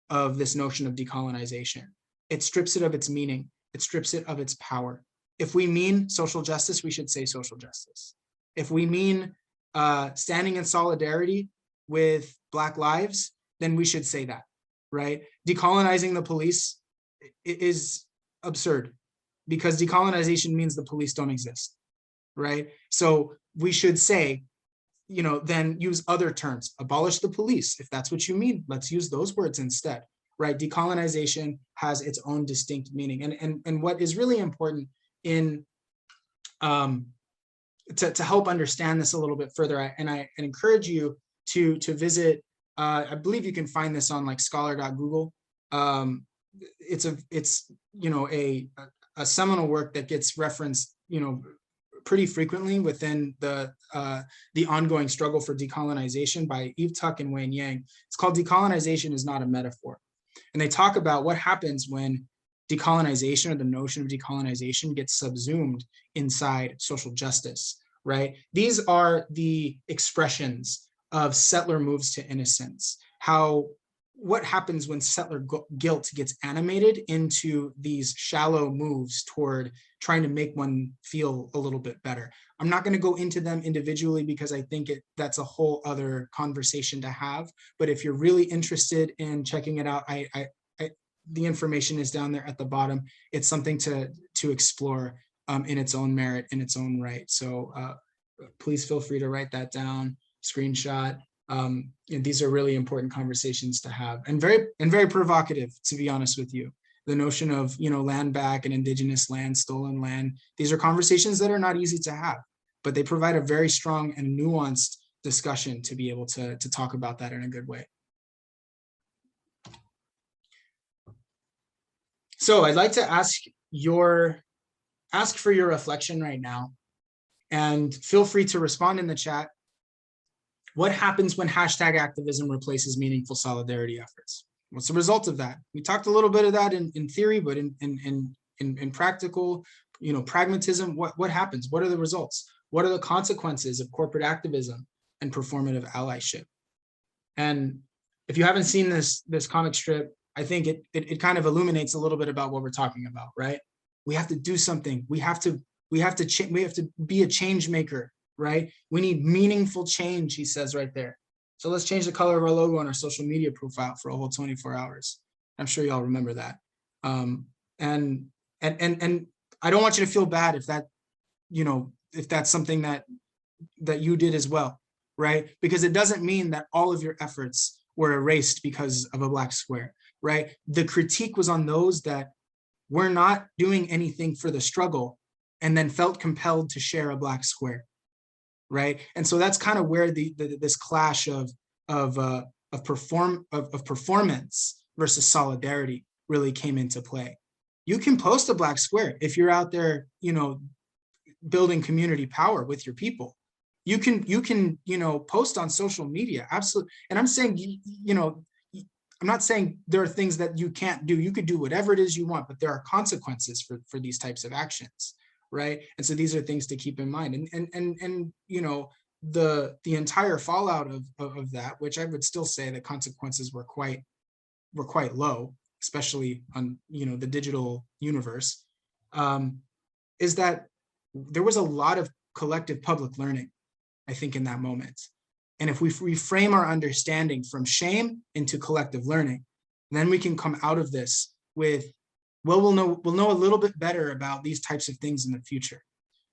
of this notion of decolonization. It strips it of its meaning. It strips it of its power. If we mean social justice, we should say social justice. If we mean standing in solidarity with Black lives, then we should say that, right? Decolonizing the police is absurd because decolonization means the police don't exist, right? So we should say, then use other terms, abolish the police. If that's what you mean, let's use those words instead, right? Decolonization has its own distinct meaning. And what is really important in to help understand this a little bit further, I encourage you to visit, I believe you can find this on like scholar.google. It's a seminal work that gets referenced, pretty frequently within the ongoing struggle for decolonization by Eve Tuck and Wayne Yang. It's called Decolonization is Not a Metaphor. And they talk about what happens when decolonization, or the notion of decolonization, gets subsumed inside social justice, right? These are the expressions of settler moves to innocence, what happens when settler guilt gets animated into these shallow moves toward trying to make one feel a little bit better. I'm not going to go into them individually because I think that's a whole other conversation to have. But if you're really interested in checking it out, the information is down there at the bottom. It's something to explore in its own merit, in its own right. So please feel free to write that down, screenshot, And these are really important conversations to have, and very provocative, to be honest with you. The notion of, land back and indigenous land, stolen land. These are conversations that are not easy to have, but they provide a very strong and nuanced discussion to be able to talk about that in a good way. So I'd like to ask for your reflection right now, and feel free to respond in the chat. What happens when hashtag activism replaces meaningful solidarity efforts? What's the result of that? We talked a little bit of that in theory, but in practical, pragmatism, what happens? What are the results? What are the consequences of corporate activism and performative allyship? And if you haven't seen this comic strip, I think it kind of illuminates a little bit about what we're talking about, right? We have to do something. We have to be a change maker, right? We need meaningful change, he says right there. So let's change the color of our logo on our social media profile for a whole 24 hours. I'm sure y'all remember that. And I don't want you to feel bad if that, if that's something that you did as well, right? Because it doesn't mean that all of your efforts were erased because of a black square, right? The critique was on those that were not doing anything for the struggle and then felt compelled to share a black square, right? And so that's kind of where this clash of performance versus solidarity really came into play. You can post a black square if you're out there, building community power with your people. You can post on social media, absolutely. And I'm saying, I'm not saying there are things that you can't do. You could do whatever it is you want, but there are consequences for these types of actions, right? And so these are things to keep in mind. And the entire fallout of that, which I would still say the consequences were quite low, especially on the digital universe, is that there was a lot of collective public learning, I think, in that moment. And if we reframe our understanding from shame into collective learning, then we can come out of this with, well, we'll know a little bit better about these types of things in the future.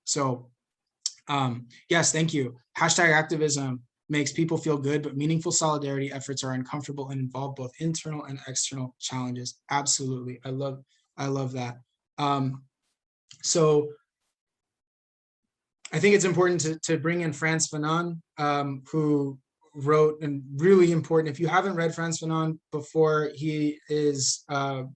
So yes, thank you. Hashtag activism makes people feel good, but meaningful solidarity efforts are uncomfortable and involve both internal and external challenges. Absolutely. I love that. So I think it's important to bring in Frantz Fanon, who wrote, and really important, if you haven't read Frantz Fanon before, he is an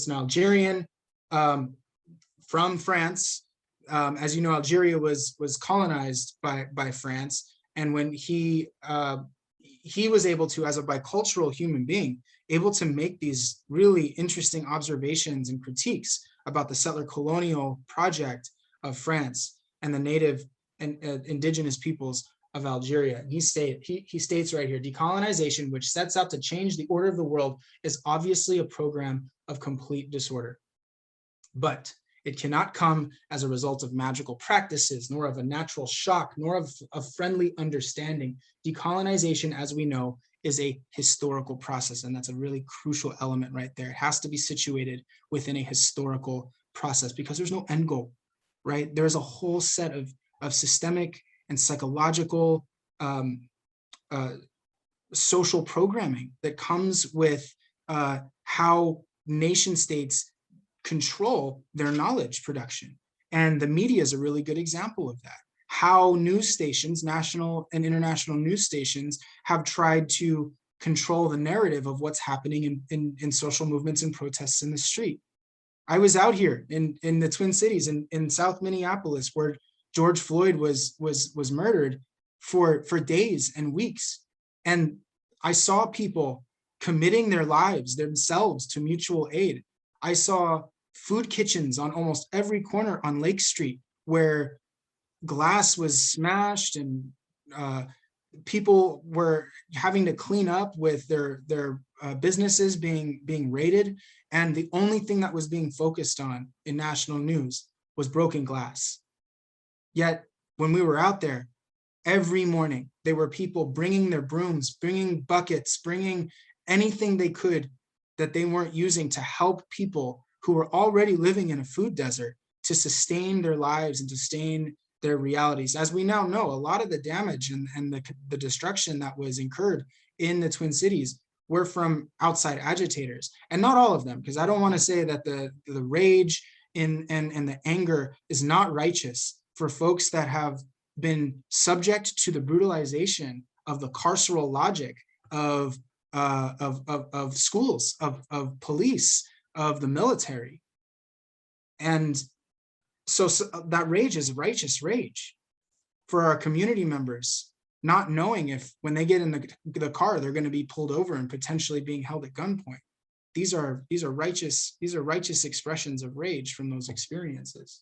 Algerian from France. As you know, Algeria was colonized by France, and when he was able to, as a bicultural human being, able to make these really interesting observations and critiques about the settler colonial project of France and the native and indigenous peoples of Algeria. He states right here, decolonization, which sets out to change the order of the world, is obviously a program of complete disorder. But it cannot come as a result of magical practices, nor of a natural shock, nor of a friendly understanding. Decolonization, as we know, is a historical process, and that's a really crucial element right there. It has to be situated within a historical process because there's no end goal, right? There's a whole set of systemic and psychological social programming that comes with how nation states control their knowledge production. And the media is a really good example of that. How news stations, national and international news stations, have tried to control the narrative of what's happening in social movements and protests in the street. I was out here in the Twin Cities in South Minneapolis, where George Floyd was murdered for days and weeks. And I saw people committing their lives themselves to mutual aid. I saw food kitchens on almost every corner on Lake Street where glass was smashed and people were having to clean up with their businesses being raided. And the only thing that was being focused on in national news was broken glass. Yet when we were out there, every morning, there were people bringing their brooms, bringing buckets, bringing anything they could that they weren't using to help people who were already living in a food desert to sustain their lives and to their realities. As we now know, a lot of the damage and the destruction that was incurred in the Twin Cities were from outside agitators, and not all of them, because I don't want to say that the rage and the anger is not righteous for folks that have been subject to the brutalization of the carceral logic of schools, of police, of the military. And so that rage is righteous rage for our community members, not knowing if when they get in the car, they're going to be pulled over and potentially being held at gunpoint. These are righteous expressions of rage from those experiences.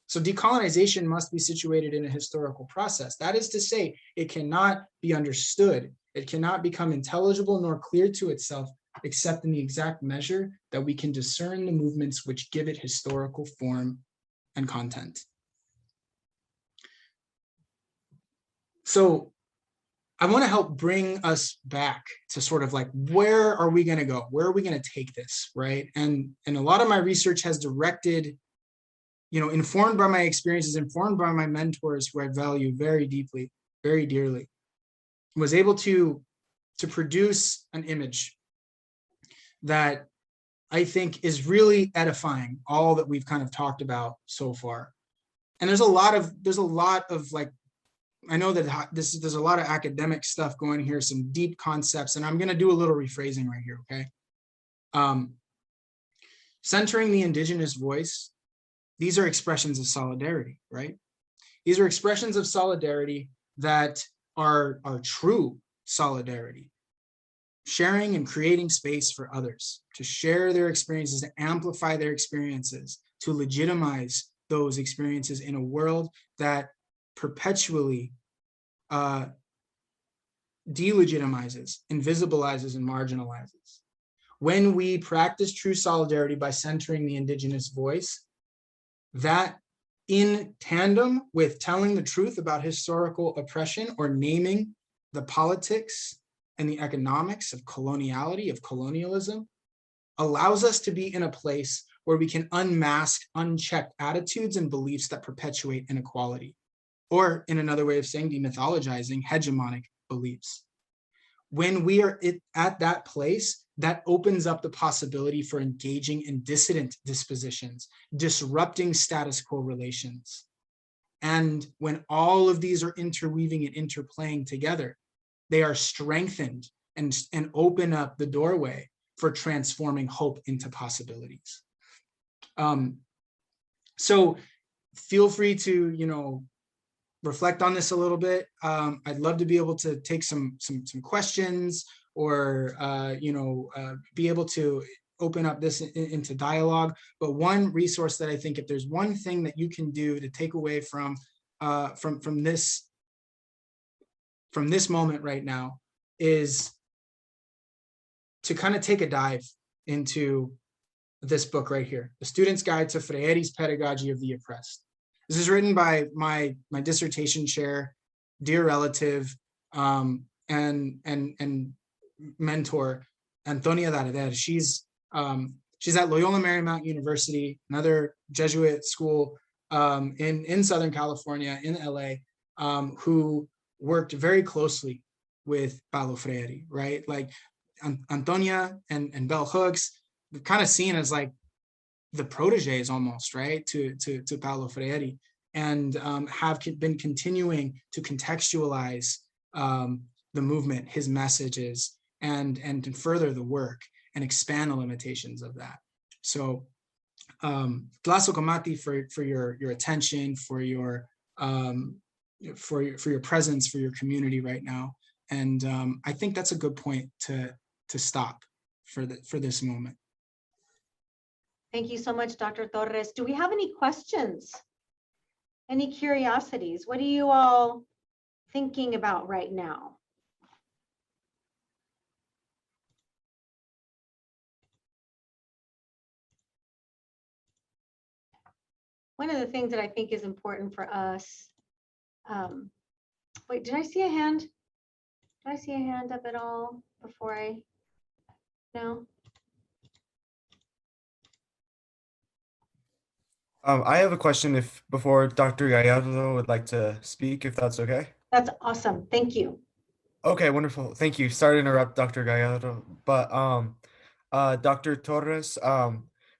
So decolonization must be situated in a historical process. That is to say, it cannot be understood. It cannot become intelligible nor clear to itself, except in the exact measure that we can discern the movements which give it historical form and content. So I want to help bring us back to sort of like, where are we going to go? Where are we going to take this, right? And a lot of my research has directed, informed by my experiences, informed by my mentors who I value very deeply, very dearly, was able to produce an image that I think is really edifying all that we've kind of talked about so far. And there's a lot of like, I know that there's a lot of academic stuff going here, some deep concepts, and I'm going to do a little rephrasing right here, okay? Centering the indigenous voice, these are expressions of solidarity, right? These are expressions of solidarity that are true solidarity. Sharing and creating space for others to share their experiences, to amplify their experiences, to legitimize those experiences in a world that perpetually delegitimizes, invisibilizes, and marginalizes. When we practice true solidarity by centering the indigenous voice, that in tandem with telling the truth about historical oppression or naming the politics and the economics of coloniality, of colonialism, allows us to be in a place where we can unmask unchecked attitudes and beliefs that perpetuate inequality, or in another way of saying, demythologizing hegemonic beliefs. When we are at that place, that opens up the possibility for engaging in dissident dispositions, disrupting status quo relations. And when all of these are interweaving and interplaying together, they are strengthened and open up the doorway for transforming hope into possibilities. So feel free to, reflect on this a little bit. I'd love to be able to take some questions, or be able to open up this into dialogue. But one resource that I think, if there's one thing that you can do to take away from this moment right now, is to kind of take a dive into this book right here, The Student's Guide to Freire's Pedagogy of the Oppressed. This is written by my dissertation chair, dear relative, and mentor, Antonia Darder. She's at Loyola Marymount University, another Jesuit school in Southern California, in LA, who worked very closely with Paulo Freire, right? Like Antonia and Bell Hooks, kind of seen as like the proteges almost, right, to Paulo Freire, and have been continuing to contextualize the movement, his messages, and to further the work and expand the limitations of that. So Tlaso Kamati for your attention, for your presence, for your community right now. And I think that's a good point to stop for this moment.
Thank you so much, Dr. Torres. Do we have any questions? Any curiosities? What are you all thinking about right now? One of the things that I think is important for us, wait, did I see a hand? Did I see a hand up at all before no?
I have a question if before Dr. Gallardo would like to speak, if that's okay.
That's awesome. Thank you.
Okay, wonderful. Thank you. Sorry to interrupt Dr. Gallardo, but Dr. Torres,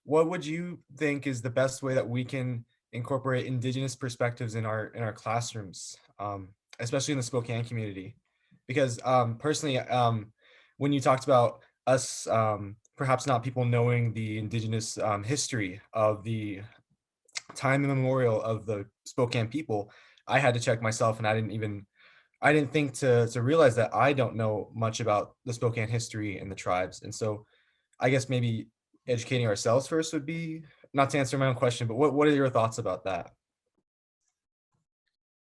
what would you think is the best way that we can incorporate indigenous perspectives in our classrooms, especially in the Spokane community? Because personally, when you talked about us, perhaps not people knowing the indigenous history of the time immemorial of the Spokane people, I had to check myself, and I didn't think to realize that I don't know much about the Spokane history and the tribes. And so I guess maybe educating ourselves first would be, not to answer my own question, but what are your thoughts about that?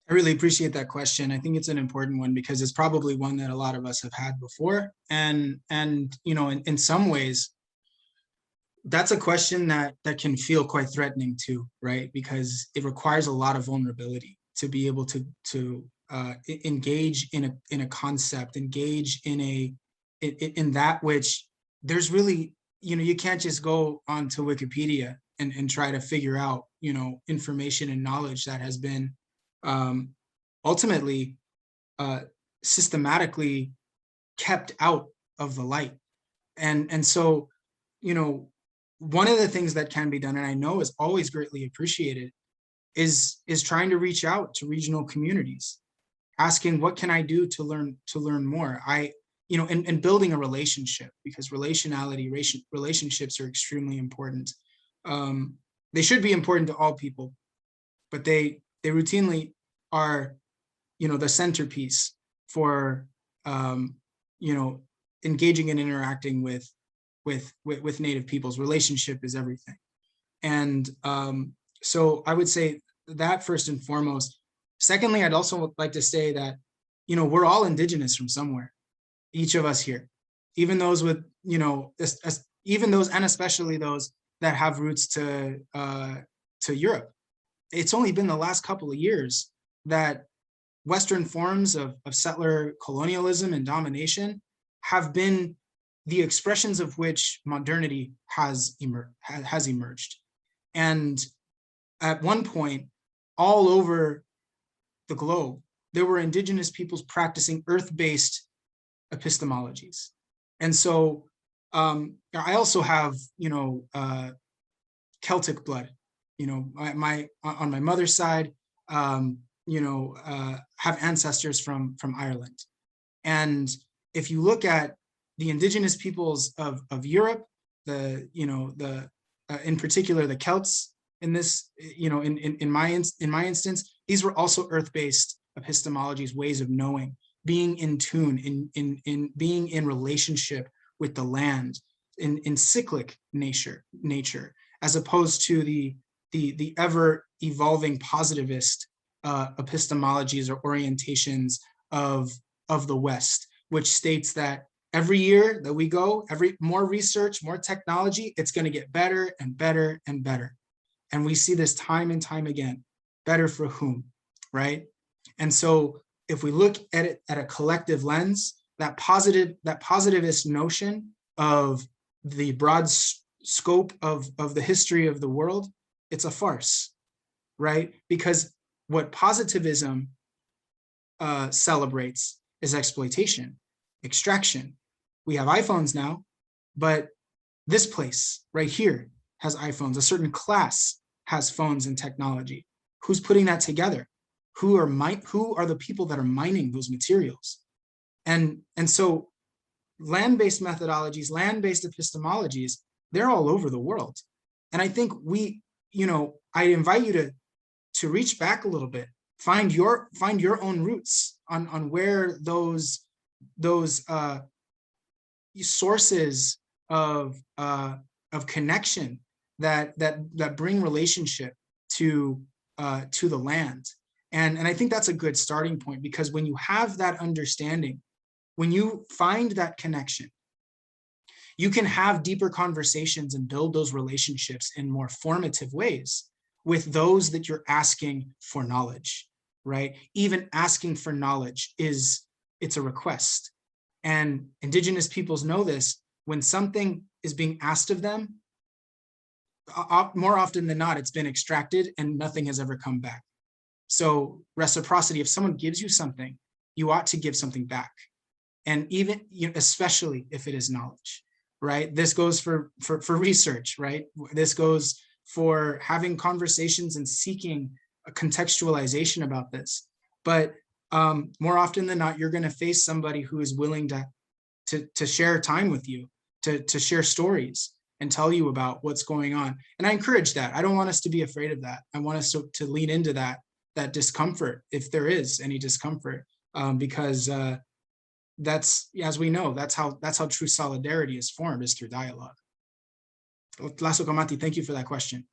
I really appreciate that question. I think it's an important one because it's probably one that a lot of us have had before. And you know, in some ways, that's a question that can feel quite threatening too, right? Because it requires a lot of vulnerability to be able to engage in a concept, engage in that which there's really, you know, you can't just go onto Wikipedia and try to figure out, you know, information and knowledge that has been um, ultimately uh, systematically kept out of the light. And so, you know, one of the things that can be done, and I know is always greatly appreciated, is trying to reach out to regional communities, asking what can I do to learn more. You know, and building a relationship, because relationships are extremely important. They should be important to all people, but they routinely are, you know, the centerpiece for you know, engaging and interacting with Native peoples. Relationship is everything. And so I would say that first and foremost. Secondly, I'd also like to say that, you know, we're all indigenous from somewhere, each of us here, even those with, you know, even those, and especially those that have roots to Europe. It's only been the last couple of years that Western forms of settler colonialism and domination have been the expressions of which modernity has emerged. And at one point, all over the globe, there were indigenous peoples practicing earth-based epistemologies. And so I also have, you know, Celtic blood, you know, on my mother's side, you know, have ancestors from Ireland. And if you look at the indigenous peoples of Europe, you know, in particular the Celts, in this, you know, in my instance, these were also earth-based epistemologies, ways of knowing, being in tune, in being in relationship with the land, in cyclic nature, as opposed to the ever evolving positivist epistemologies or orientations of the West, which states that every year that we go, more research, more technology, it's going to get better and better and better. And we see this time and time again. Better for whom, right? And so if we look at it at a collective lens, that positivist notion of the broad scope of the history of the world, it's a farce, right? Because what positivism celebrates is exploitation, extraction. We have iPhones now, but this place right here has iPhones. A certain class has phones and technology. Who's putting that together? Who are the people that are mining those materials? And so land-based methodologies, land-based epistemologies, they're all over the world. And I think you know, I invite you to reach back a little bit, find your own roots on where those sources of connection that bring relationship to the land. And I think that's a good starting point, because when you have that understanding, when you find that connection, you can have deeper conversations and build those relationships in more formative ways with those that you're asking for knowledge, right? Even asking for knowledge it's a request. And indigenous peoples know this. When something is being asked of them, more often than not, it's been extracted and nothing has ever come back. So reciprocity, if someone gives you something, you ought to give something back. And even, especially if it is knowledge, right? This goes for research, right? This goes for having conversations and seeking a contextualization about this. But more often than not, you're going to face somebody who is willing to share time with you, to share stories and tell you about what's going on. And I encourage that. I don't want us to be afraid of that. I want us to lean into that discomfort, if there is any discomfort, because that's, as we know, that's how true solidarity is formed, is through dialogue. Lasso Kamati, thank you for that question.